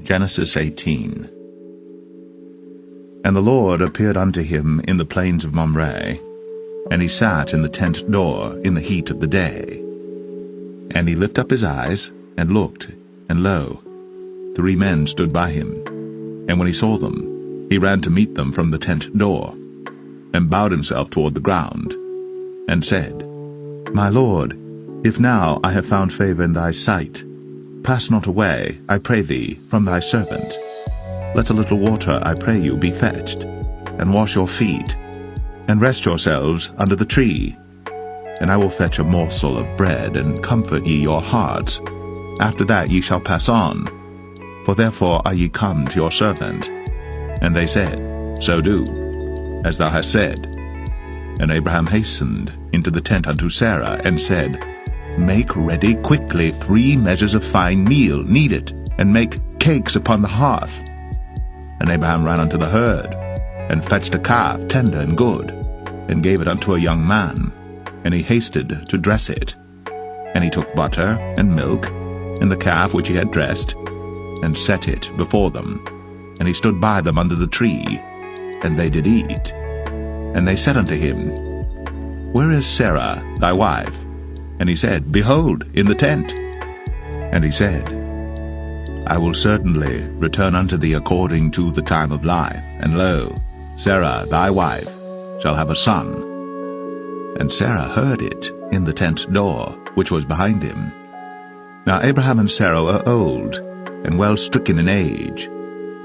Genesis 18. And the Lord appeared unto him in the plains of Mamre, and he sat in the tent door in the heat of the day. And he lifted up his eyes, and looked, and lo, 3 men stood by him. And when he saw them, he ran to meet them from the tent door, and bowed himself toward the ground, and said, My Lord, if now I have found favor in thy sight, pass not away, I pray thee, from thy servant. Let a little water, I pray you, be fetched, and wash your feet, and rest yourselves under the tree. And I will fetch a morsel of bread, and comfort ye your hearts. After that ye shall pass on, for therefore are ye come to your servant. And they said, So do, as thou hast said. And Abraham hastened into the tent unto Sarah, and said, Make ready quickly 3 measures of fine meal, knead it, and make cakes upon the hearth. And Abraham ran unto the herd, and fetched a calf tender and good, and gave it unto a young man, and he hasted to dress it. And he took butter and milk, and the calf which he had dressed, and set it before them. And he stood by them under the tree, and they did eat. And they said unto him, Where is Sarah thy wife? And he said, Behold, in the tent. And he said, I will certainly return unto thee according to the time of life, and lo, Sarah thy wife shall have a son. And Sarah heard it in the tent door, which was behind him. Now Abraham and Sarah are old, and well stricken in age,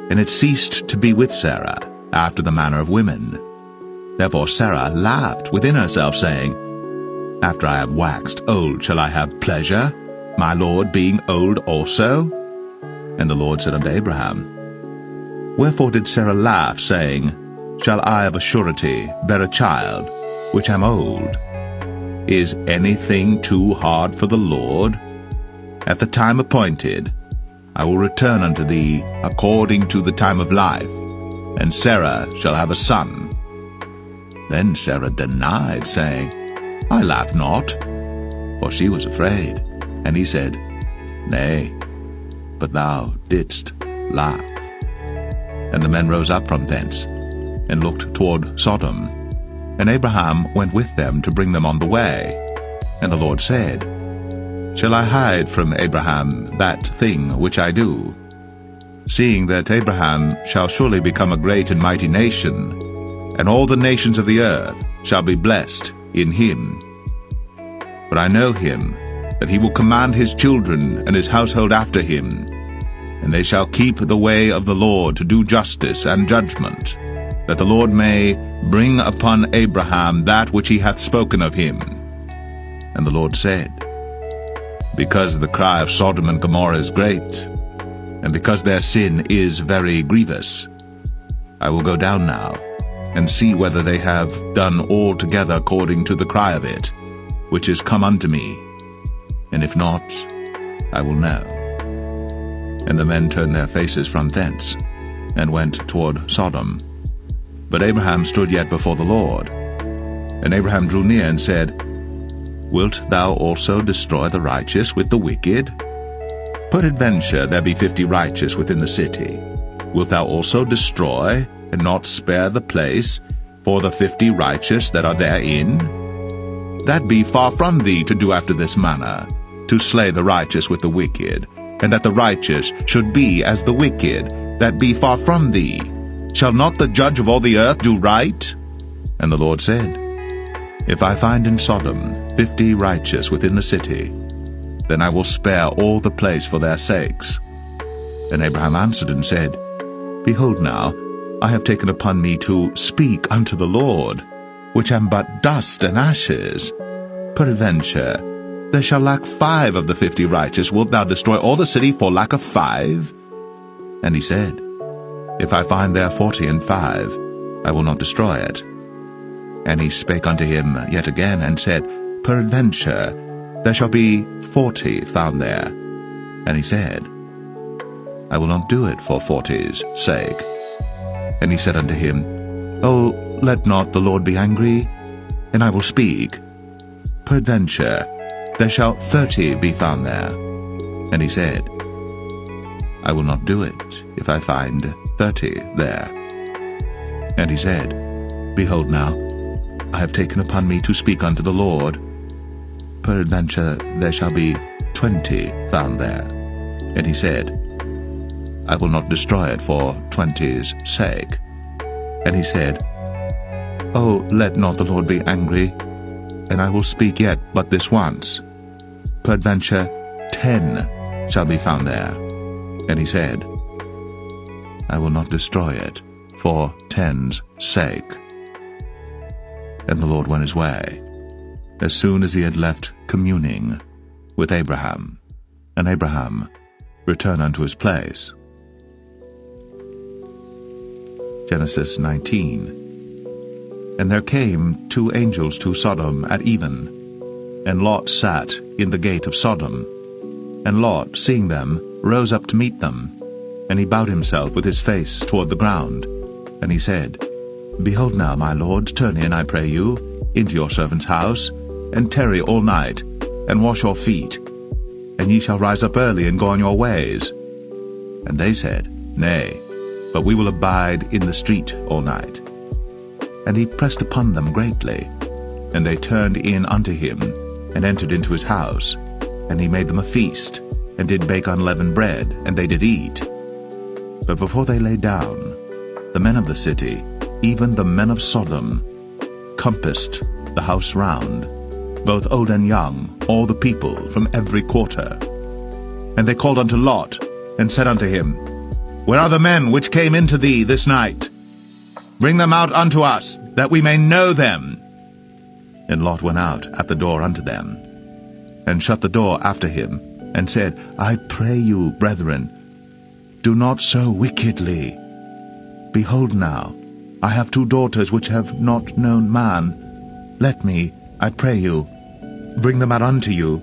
and it ceased to be with Sarah after the manner of women. Therefore Sarah laughed within herself, saying, After I have waxed old shall I have pleasure, my Lord being old also? And the Lord said unto Abraham, Wherefore did Sarah laugh, saying, Shall I of a surety bear a child, which am old? Is anything too hard for the Lord? At the time appointed I will return unto thee according to the time of life, and Sarah shall have a son. Then Sarah denied, saying, I laughed not, for she was afraid. And he said, Nay, but thou didst laugh. And the men rose up from thence, and looked toward Sodom. And Abraham went with them to bring them on the way. And the Lord said, Shall I hide from Abraham that thing which I do? Seeing that Abraham shall surely become a great and mighty nation, and all the nations of the earth shall be blessed in him. For I know him, that he will command his children and his household after him, and they shall keep the way of the Lord to do justice and judgment, that the Lord may bring upon Abraham that which he hath spoken of him. And the Lord said, Because the cry of Sodom and Gomorrah is great, and because their sin is very grievous, I will go down now, and see whether they have done altogether according to the cry of it, which is come unto me. And if not, I will know. And the men turned their faces from thence, and went toward Sodom. But Abraham stood yet before the Lord. And Abraham drew near and said, Wilt thou also destroy the righteous with the wicked? Peradventure there be 50 righteous within the city. Wilt thou also destroy, and not spare the place, for the 50 righteous that are therein? That be far from thee to do after this manner, to slay the righteous with the wicked, and that the righteous should be as the wicked, that be far from thee. Shall not the judge of all the earth do right? And the Lord said, If I find in Sodom 50 righteous within the city, then I will spare all the place for their sakes. And Abraham answered and said, Behold now, I have taken upon me to speak unto the Lord, which am but dust and ashes. Peradventure there shall lack 5 of the 50 righteous. Wilt thou destroy all the city for lack of 5? And he said, If I find there 40 and 5, I will not destroy it. And he spake unto him yet again, and said, Peradventure there shall be 40 found there. And he said, I will not do it for 40's sake. And he said unto him, O, let not the Lord be angry, and I will speak. Peradventure there shall 30 be found there. And he said, I will not do it, if I find 30 there. And he said, Behold now, I have taken upon me to speak unto the Lord. Peradventure there shall be 20 found there. And he said, I will not destroy it for 20's sake. And he said, Oh, let not the Lord be angry, and I will speak yet but this once. Peradventure 10 shall be found there. And he said, I will not destroy it for 10's sake. And the Lord went his way, as soon as he had left communing with Abraham. And Abraham returned unto his place. Genesis 19. And there came 2 angels to Sodom at even, and Lot sat in the gate of Sodom. And Lot, seeing them, rose up to meet them, and he bowed himself with his face toward the ground. And he said, Behold now, my lords, turn in, I pray you, into your servant's house, and tarry all night, and wash your feet, and ye shall rise up early and go on your ways. And they said, Nay, but we will abide in the street all night. And he pressed upon them greatly, and they turned in unto him, and entered into his house. And he made them a feast, and did bake unleavened bread, and they did eat. But before they lay down, the men of the city, even the men of Sodom, compassed the house round, both old and young, all the people from every quarter. And they called unto Lot, and said unto him, Where are the men which came into thee this night? Bring them out unto us, that we may know them. And Lot went out at the door unto them, and shut the door after him, and said, I pray you, brethren, do not so wickedly. Behold now, I have 2 daughters which have not known man. Let me, I pray you, bring them out unto you,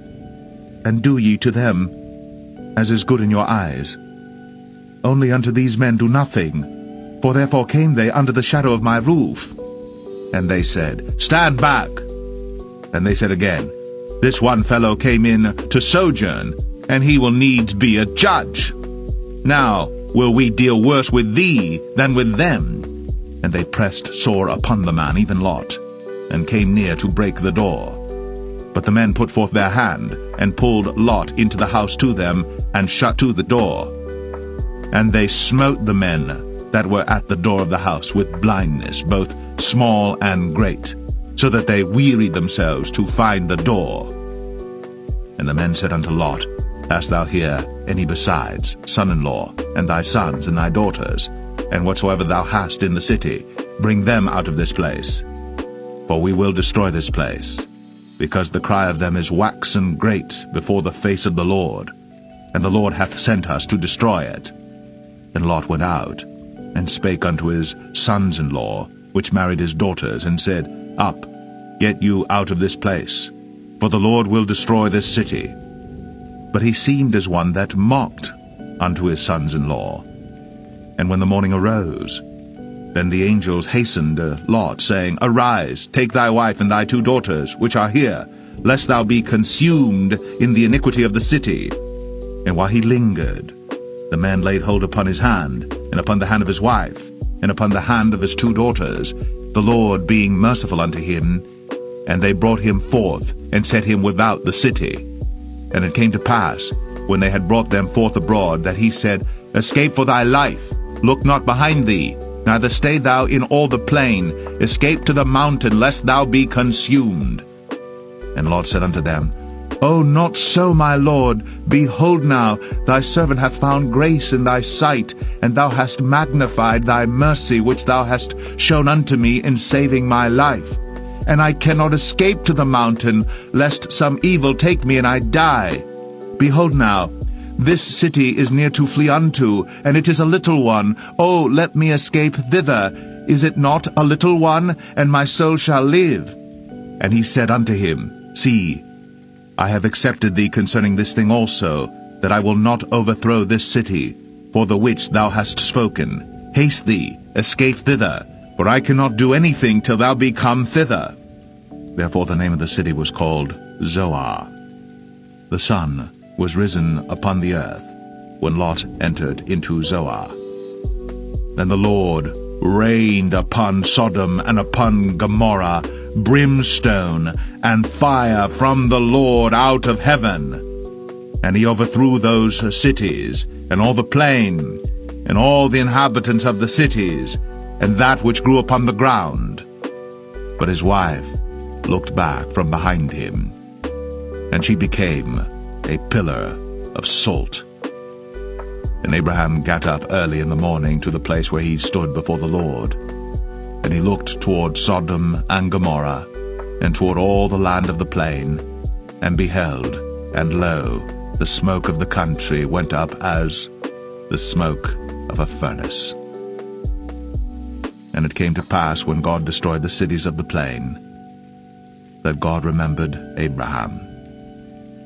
and do ye to them as is good in your eyes. Only unto these men do nothing, for therefore came they under the shadow of my roof. And they said, Stand back. And they said again, This one fellow came in to sojourn, and he will needs be a judge. Now will we deal worse with thee than with them. And they pressed sore upon the man, even Lot, and came near to break the door. But the men put forth their hand, and pulled Lot into the house to them, and shut to the door. And they smote the men that were at the door of the house with blindness, both small and great, so that they wearied themselves to find the door. And the men said unto Lot, Hast thou here any besides, son-in-law, and thy sons, and thy daughters, and whatsoever thou hast in the city, bring them out of this place. For we will destroy this place, because the cry of them is waxen great before the face of the Lord, and the Lord hath sent us to destroy it. And Lot went out, and spake unto his sons-in-law, which married his daughters, and said, Up, get you out of this place, for the Lord will destroy this city. But he seemed as one that mocked unto his sons-in-law. And when the morning arose, then the angels hastened Lot, saying, Arise, take thy wife and thy 2 daughters, which are here, lest thou be consumed in the iniquity of the city. And while he lingered, the man laid hold upon his hand, and upon the hand of his wife, and upon the hand of his 2 daughters, the Lord being merciful unto him. And they brought him forth, and set him without the city. And it came to pass, when they had brought them forth abroad, that he said, Escape for thy life, look not behind thee, neither stay thou in all the plain, escape to the mountain, lest thou be consumed. And Lot said unto them, O not so, my lord. Behold now, thy servant hath found grace in thy sight, and thou hast magnified thy mercy which thou hast shown unto me in saving my life. And I cannot escape to the mountain, lest some evil take me and I die. Behold now, this city is near to flee unto, and it is a little one. O let me escape thither. Is it not a little one, and my soul shall live? And he said unto him, See, I have accepted thee concerning this thing also, that I will not overthrow this city, for the which thou hast spoken. Haste thee, escape thither, for I cannot do anything till thou be come thither. Therefore the name of the city was called Zoar. The sun was risen upon the earth, when Lot entered into Zoar. Then the Lord rained upon Sodom and upon Gomorrah brimstone and fire from the Lord out of heaven. And he overthrew those cities, and all the plain, and all the inhabitants of the cities, and that which grew upon the ground. But his wife looked back from behind him, and she became a pillar of salt. And Abraham got up early in the morning to the place where he stood before the Lord. And he looked toward Sodom and Gomorrah, and toward all the land of the plain, and beheld, and lo, the smoke of the country went up as the smoke of a furnace. And it came to pass, when God destroyed the cities of the plain, that God remembered Abraham,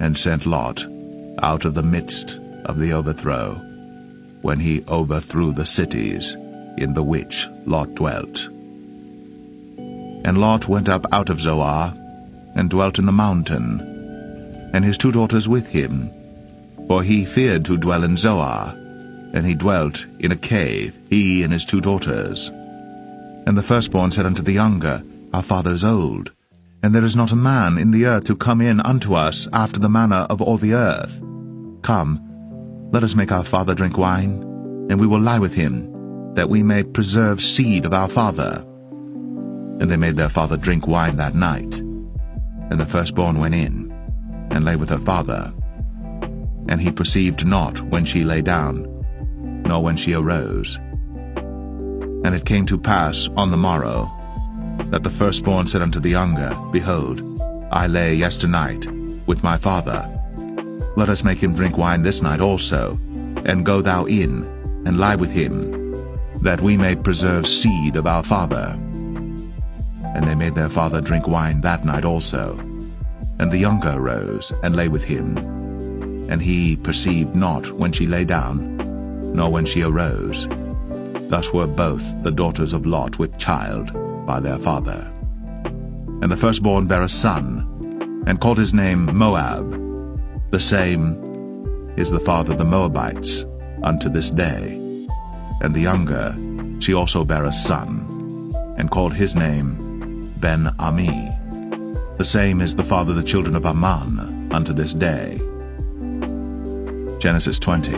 and sent Lot out of the midst of the overthrow, when he overthrew the cities in the which Lot dwelt. And Lot went up out of Zoar, and dwelt in the mountain, and his 2 daughters with him, for he feared to dwell in Zoar, and he dwelt in a cave, he and his 2 daughters. And the firstborn said unto the younger, Our father is old, and there is not a man in the earth to come in unto us after the manner of all the earth. Come, let us make our father drink wine, and we will lie with him, that we may preserve seed of our father. And they made their father drink wine that night. And the firstborn went in, and lay with her father. And he perceived not when she lay down, nor when she arose. And it came to pass on the morrow, that the firstborn said unto the younger, Behold, I lay yesternight with my father. Let us make him drink wine this night also, and go thou in, and lie with him, that we may preserve seed of our father. And they made their father drink wine that night also. And the younger arose, and lay with him. And he perceived not when she lay down, nor when she arose. Thus were both the daughters of Lot with child by their father. And the firstborn bare a son, and called his name Moab. The same is the father of the Moabites unto this day. And the younger, she also bare a son, and called his name Ben-Ami. The same is the father of the children of Ammon unto this day. Genesis 20.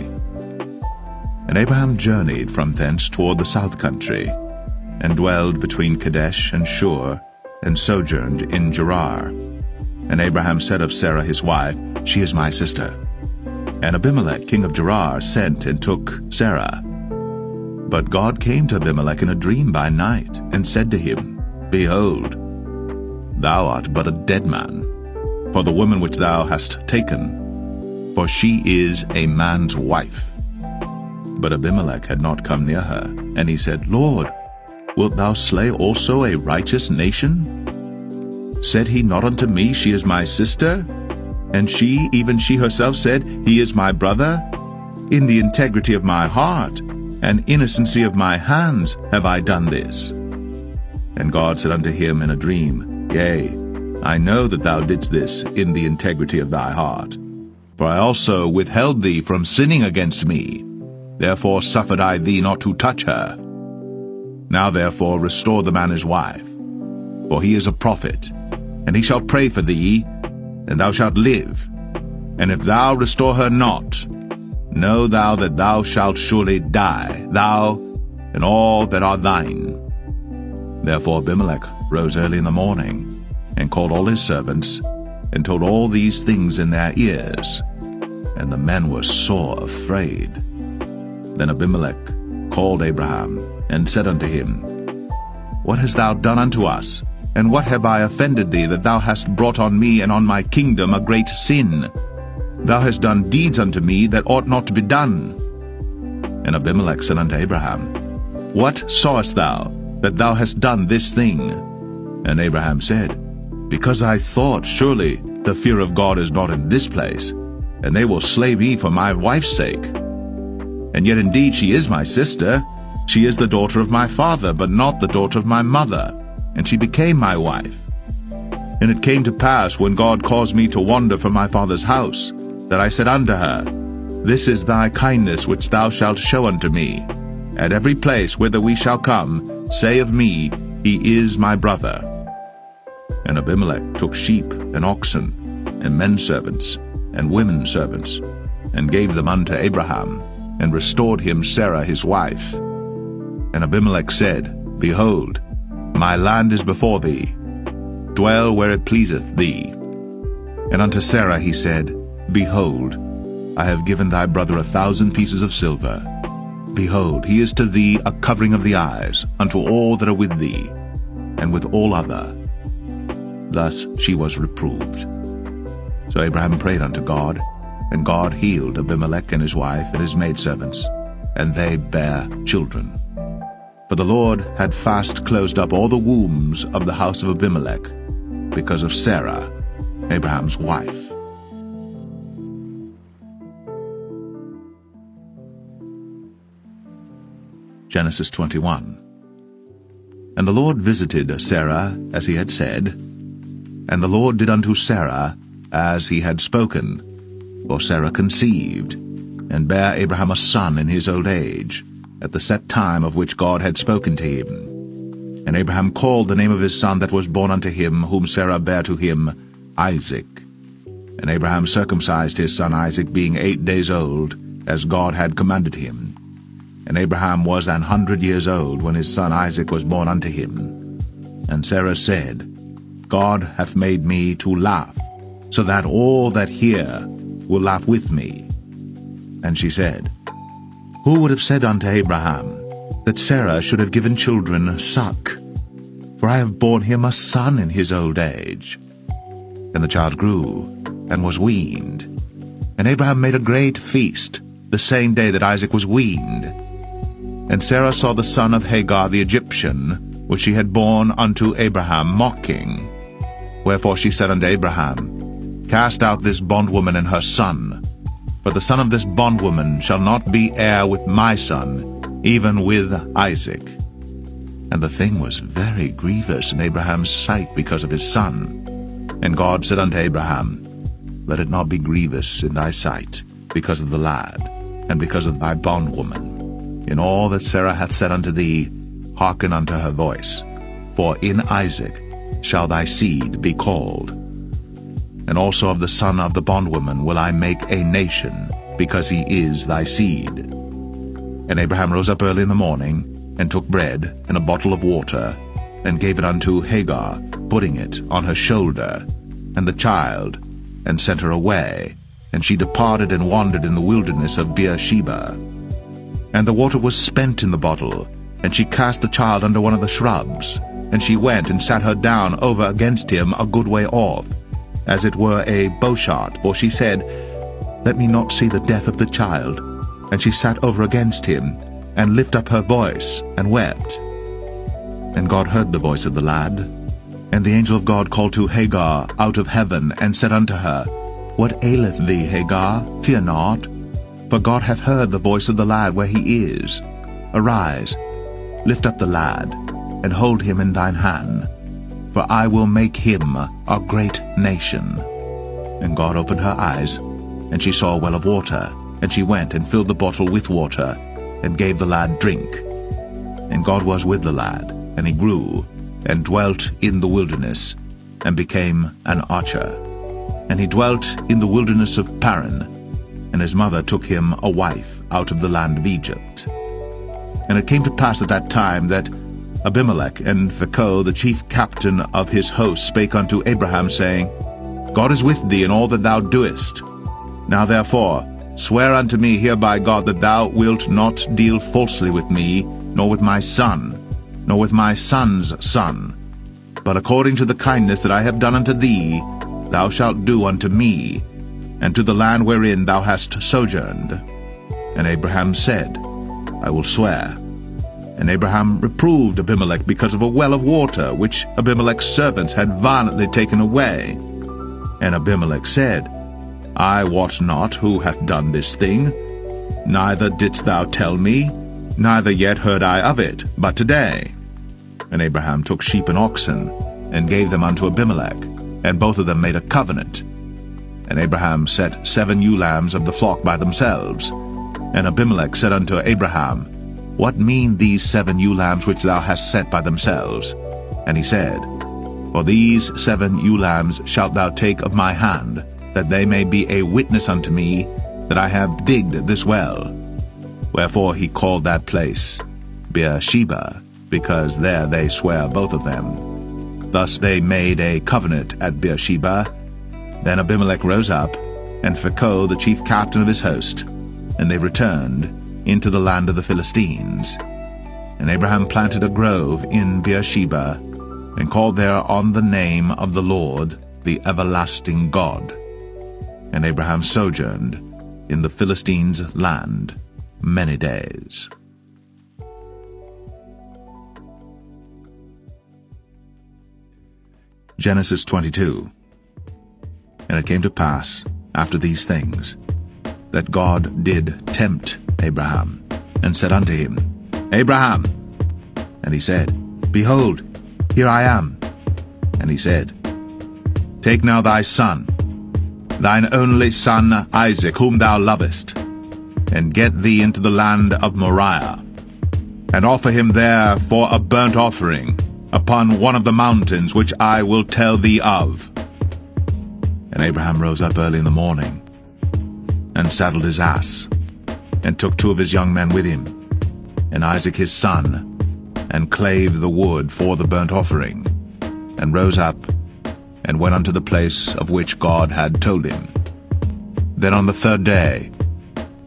And Abraham journeyed from thence toward the south country, and dwelled between Kadesh and Shur, and sojourned in Gerar. And Abraham said of Sarah his wife, She is my sister. And Abimelech king of Gerar sent and took Sarah. But God came to Abimelech in a dream by night, and said to him, Behold, thou art but a dead man, for the woman which thou hast taken, for she is a man's wife. But Abimelech had not come near her, and he said, Lord, wilt thou slay also a righteous nation? Said he not unto me, She is my sister? And she, even she herself, said, He is my brother? In the integrity of my heart and innocency of my hands have I done this. And God said unto him in a dream, Yea, I know that thou didst this in the integrity of thy heart. For I also withheld thee from sinning against me. Therefore suffered I thee not to touch her. Now therefore restore the man his wife, for he is a prophet, and he shall pray for thee, and thou shalt live. And if thou restore her not, know thou that thou shalt surely die, thou and all that are thine. Therefore Abimelech rose early in the morning, and called all his servants, and told all these things in their ears. And the men were sore afraid. Then Abimelech called Abraham, and said unto him, What hast thou done unto us? And what have I offended thee, that thou hast brought on me and on my kingdom a great sin? Thou hast done deeds unto me that ought not to be done. And Abimelech said unto Abraham, What sawest thou, that thou hast done this thing? And Abraham said, Because I thought, surely the fear of God is not in this place, and they will slay me for my wife's sake. And yet indeed she is my sister. She is the daughter of my father, but not the daughter of my mother, and she became my wife. And it came to pass, when God caused me to wander from my father's house, that I said unto her, This is thy kindness which thou shalt show unto me. At every place whither we shall come, say of me, He is my brother. And Abimelech took sheep and oxen, and men servants, and women servants, and gave them unto Abraham, and restored him Sarah his wife. And Abimelech said, Behold, my land is before thee. Dwell where it pleaseth thee. And unto Sarah he said, Behold, I have given thy brother 1,000 pieces of silver. Behold, he is to thee a covering of the eyes, unto all that are with thee, and with all other. Thus she was reproved. So Abraham prayed unto God, and God healed Abimelech and his wife and his maidservants, and they bare children. For the Lord had fast closed up all the wombs of the house of Abimelech, because of Sarah, Abraham's wife. Genesis 21. And the Lord visited Sarah as he had said, and the Lord did unto Sarah as he had spoken, for Sarah conceived, and bare Abraham a son in his old age, at the set time of which God had spoken to him. And Abraham called the name of his son that was born unto him, whom Sarah bare to him, Isaac. And Abraham circumcised his son Isaac, being 8 days old, as God had commanded him. And Abraham was 100 years old when his son Isaac was born unto him. And Sarah said, God hath made me to laugh, so that all that hear will laugh with me. And she said, Who would have said unto Abraham, that Sarah should have given children suck? For I have borne him a son in his old age. And the child grew, and was weaned. And Abraham made a great feast, the same day that Isaac was weaned. And Sarah saw the son of Hagar the Egyptian, which she had borne unto Abraham, mocking. Wherefore she said unto Abraham, Cast out this bondwoman and her son, for the son of this bondwoman shall not be heir with my son, even with Isaac. And the thing was very grievous in Abraham's sight because of his son. And God said unto Abraham, Let it not be grievous in thy sight because of the lad, and because of thy bondwoman. In all that Sarah hath said unto thee, hearken unto her voice. For in Isaac shall thy seed be called. And also of the son of the bondwoman will I make a nation, because he is thy seed. And Abraham rose up early in the morning, and took bread and a bottle of water, and gave it unto Hagar, putting it on her shoulder, and the child, and sent her away. And she departed and wandered in the wilderness of Beersheba. And the water was spent in the bottle, and she cast the child under one of the shrubs. And she went and sat her down over against him a good way off, as it were a bowshot, for she said, Let me not see the death of the child. And she sat over against him, and lifted up her voice, and wept. And God heard the voice of the lad. And the angel of God called to Hagar out of heaven, and said unto her, What aileth thee, Hagar? Fear not, for God hath heard the voice of the lad where he is. Arise, lift up the lad, and hold him in thine hand, for I will make him a great nation. And God opened her eyes, and she saw a well of water, and she went and filled the bottle with water, and gave the lad drink. And God was with the lad, and he grew, and dwelt in the wilderness, and became an archer. And he dwelt in the wilderness of Paran, and his mother took him a wife out of the land of Egypt. And it came to pass at that time that Abimelech and Phicol, the chief captain of his host, spake unto Abraham, saying, God is with thee in all that thou doest. Now therefore swear unto me here by God that thou wilt not deal falsely with me, nor with my son, nor with my son's son, but according to the kindness that I have done unto thee, thou shalt do unto me, and to the land wherein thou hast sojourned. And Abraham said, I will swear. And Abraham reproved Abimelech because of a well of water, which Abimelech's servants had violently taken away. And Abimelech said, I wot not who hath done this thing, neither didst thou tell me, neither yet heard I of it, but today. And Abraham took sheep and oxen, and gave them unto Abimelech, and both of them made a covenant. And Abraham set 7 ewe lambs of the flock by themselves. And Abimelech said unto Abraham, What mean these 7 ewe lambs which thou hast set by themselves? And he said, For these 7 ewe lambs shalt thou take of my hand, that they may be a witness unto me that I have digged this well. Wherefore he called that place Beersheba, because there they sware both of them. Thus they made a covenant at Beersheba. Then Abimelech rose up, and Phicol the chief captain of his host, and they returned into the land of the Philistines. And Abraham planted a grove in Beersheba, and called there on the name of the Lord, the everlasting God. And Abraham sojourned in the Philistines' land many days. Genesis 22. And it came to pass, after these things, that God did tempt Abraham, and said unto him, Abraham. And he said, Behold, here I am. And he said, Take now thy son, thine only son Isaac, whom thou lovest, and get thee into the land of Moriah, and offer him there for a burnt offering upon one of the mountains which I will tell thee of. And Abraham rose up early in the morning, and saddled his ass, and took 2 of his young men with him, and Isaac his son, and clave the wood for the burnt offering, and rose up, and went unto the place of which God had told him. Then on the 3rd day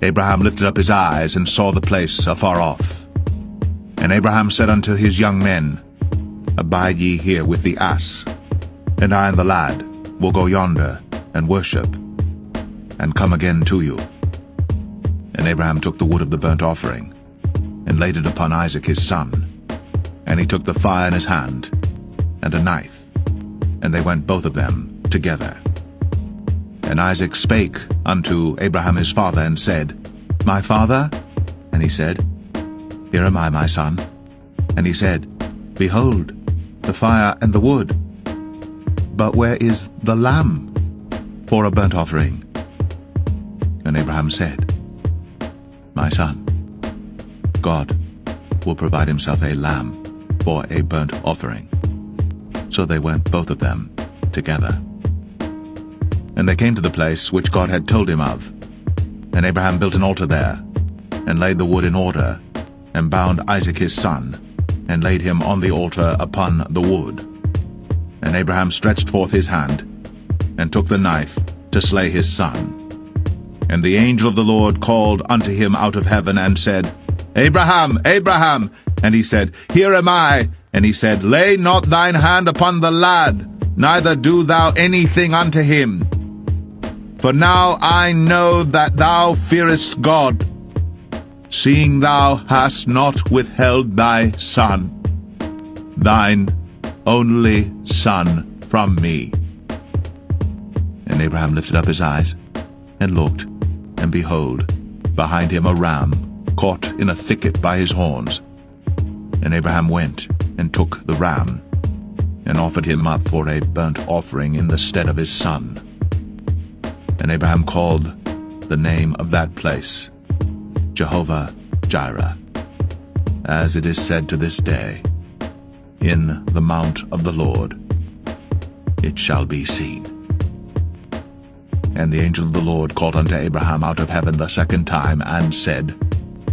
Abraham lifted up his eyes, and saw the place afar off. And Abraham said unto his young men, Abide ye here with the ass, and I and the lad will go yonder, and worship, and come again to you. And Abraham took the wood of the burnt offering, and laid it upon Isaac his son. And he took the fire in his hand, and a knife, and they went both of them together. And Isaac spake unto Abraham his father, and said, My father? And he said, Here am I, my son. And he said, Behold, the fire and the wood, but where is the lamb for a burnt offering? And Abraham said, My son, God will provide himself a lamb for a burnt offering. So they went both of them together. And they came to the place which God had told him of. And Abraham built an altar there, and laid the wood in order, and bound Isaac his son, and laid him on the altar upon the wood. And Abraham stretched forth his hand, and took the knife to slay his son. And the angel of the Lord called unto him out of heaven, and said, Abraham, Abraham! And he said, Here am I. And he said, Lay not thine hand upon the lad, neither do thou anything unto him. For now I know that thou fearest God, seeing thou hast not withheld thy son, thine only son, from me. And Abraham lifted up his eyes, and looked, and behold, behind him a ram, caught in a thicket by his horns. And Abraham went, and took the ram, and offered him up for a burnt offering in the stead of his son. And Abraham called the name of that place Jehovah-Jireh, as it is said to this day, In the mount of the Lord it shall be seen. And the angel of the Lord called unto Abraham out of heaven the 2nd time, and said,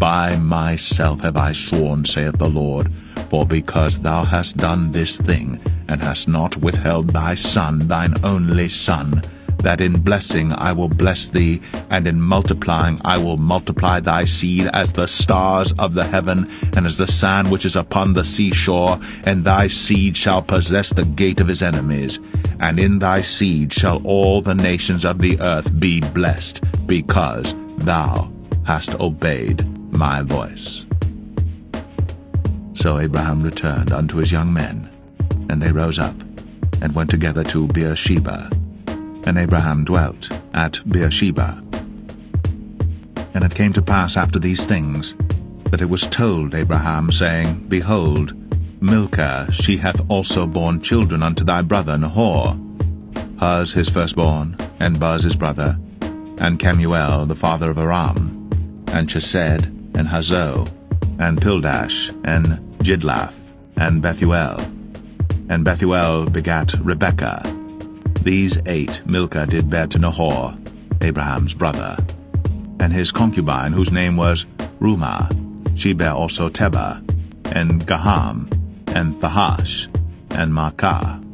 By myself have I sworn, saith the Lord, for because thou hast done this thing, and hast not withheld thy son, thine only son, that in blessing I will bless thee, and in multiplying I will multiply thy seed as the stars of the heaven, and as the sand which is upon the seashore, and thy seed shall possess the gate of his enemies. And in thy seed shall all the nations of the earth be blessed, because thou hast obeyed my voice. So Abraham returned unto his young men, and they rose up, and went together to Beersheba. And Abraham dwelt at Beersheba. And it came to pass after these things, that it was told Abraham, saying, Behold, Milcah, she hath also borne children unto thy brother Nahor, Huz his firstborn, and Buz his brother, and Kemuel the father of Aram, and Chesed, and Hazo, and Pildash, and Jidlaph, and Bethuel. And Bethuel begat Rebekah. These 8 Milcah did bear to Nahor, Abraham's brother. And his concubine, whose name was Rumah, she bare also Tebah, and Gaham, and Thahash, and Maacah.